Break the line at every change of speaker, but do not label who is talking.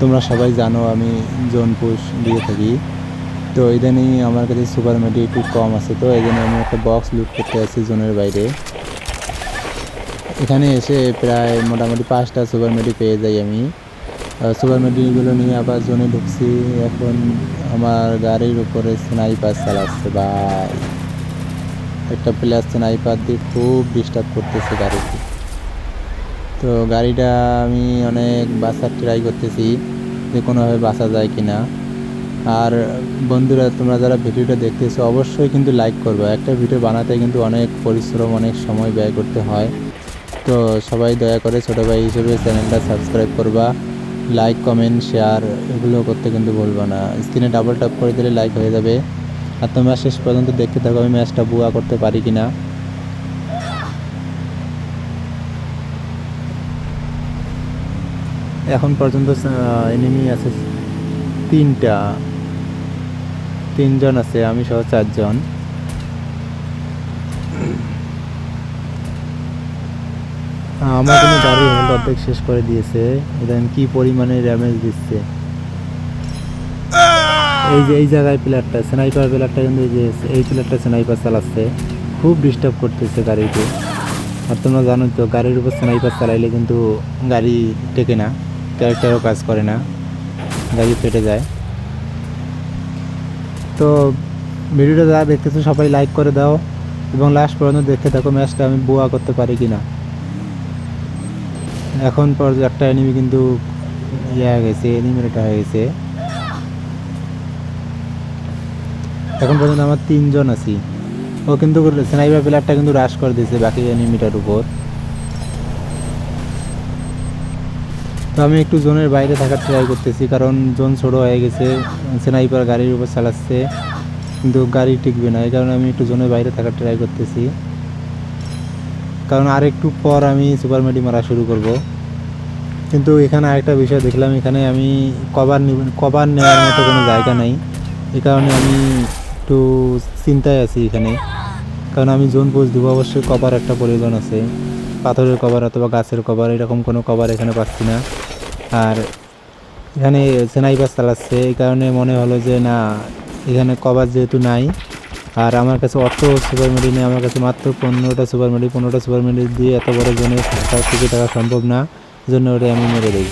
তোমরা সবাই জানো আমি জোন পুশ দিয়ে থাকি। তো ইদানিং আমার কাছে সুপার মেডি একটু কম আছে, তো এই জন্য আমি একটা বক্স লুট করতে আসছি জোনের বাইরে। এখানে এসে প্রায় মোটামুটি 5টা সুপার মেডি পেয়ে যাই আমি। সুপার মেডিগুলো নিয়ে আবার জোনে ঢুকছি। এখন আমার গাড়ির উপরে স্নাইপার চালাচ্ছে ভাই, একটা প্লেয়ার স্নাইপার দিয়ে খুব ডিস্টার্ব করতেছে গাড়িতে। তো গাড়িটা আমি অনেক বাঁচার ট্রাই করতেছি যে কোনোভাবে বাঁচা যায় কিনা। আর বন্ধুরা, তোমরা যারা ভিডিওটা দেখতেছো অবশ্যই কিন্তু লাইক করবে। একটা ভিডিও বানাতে কিন্তু অনেক পরিশ্রম, অনেক সময় ব্যয় করতে হয়। তো সবাই দয়া করে ছোটো ভাই হিসেবে চ্যানেলটা সাবস্ক্রাইব করবা, লাইক কমেন্ট শেয়ার এগুলো করতে কিন্তু ভুলবা না। স্ক্রিনে ডাবল ট্যাপ করে দিলে লাইক হয়ে যাবে। আর তোমরা শেষ পর্যন্ত দেখতে থাকো আমি ম্যাচটা বুয়া করতে পারি কিনা। এখন পর্যন্ত এনিমি আছে 3জন আছে, আমি সহ 4জন। আমার কোনো গাড়ি হেলথ অর্ধেক শেষ করে দিয়েছে। দেখেন কি পরিমাণে ড্যামেজ দিচ্ছে। এই যে এই জায়গায় প্লেয়ারটা স্নাইপার প্লেয়ারটা কিন্তু এই যে এই প্লেয়ারটা স্নাইপার চালাচ্ছে, খুব ডিস্টার্ব করতেছে গাড়িতে। আর তোমরা জানো তো গাড়ির উপর স্নাইপার চালাইলে কিন্তু গাড়ি টেকে না, ক্যারেক্টারও কাজ করে না, গাড়ি ফেটে যায়। তো ভিডিওটা যারা দেখতেছো সবাই লাইক করে দাও এবং লাস্ট পর্যন্ত দেখতে থাকো ম্যাচটা আমি বুয়া করতে পারি কিনা। এখন পর একটা এনিমি কিন্তু হয়ে গেছে, এনিমিটা হয়ে গেছে। এখন পর্যন্ত আমার 3জন আছি। ও কিন্তু স্নাইপার প্লেয়ারটা কিন্তু রাশ করে দিয়েছে বাকি এনিমিটার উপর। তো আমি একটু জোনের বাইরে থাকার ট্রাই করতেছি, কারণ জোন ছোটো হয়ে গেছে। স্নাইপার গাড়ির উপর চালাচ্ছে কিন্তু গাড়ি টিকবে না, এই কারণে আমি একটু জোনের বাইরে থাকার ট্রাই করতেছি। কারণ আর একটু পর আমি সুপার মেডি মারা শুরু করব। কিন্তু এখানে আরেকটা বিষয় দেখলাম, এখানে আমি কভার নেওয়ার মতো কোনো জায়গা নাই। এই কারণে আমি একটু চিন্তায় আছি এখানে। কারণ আমি জোন পোস্ট দিব, অবশ্যই কভার একটা প্রয়োজন আছে। পাথরের কভার অথবা গাছের কভার, এরকম কোনো কভার এখানে পাচ্ছি না। আর এখানে স্নাইপার চালাচ্ছে, এই কারণে মনে হলো যে না, এখানে কভার যেহেতু নাই আর আমার কাছে অত সুপার মেডি নেই, আমার কাছে মাত্র 15টা সুপার মেডি, 15টা সুপার মেডি দিয়ে এত বড় জোনে টিকে থাকা সম্ভব না, এই জন্য ওটাই আমি মেরে দিই।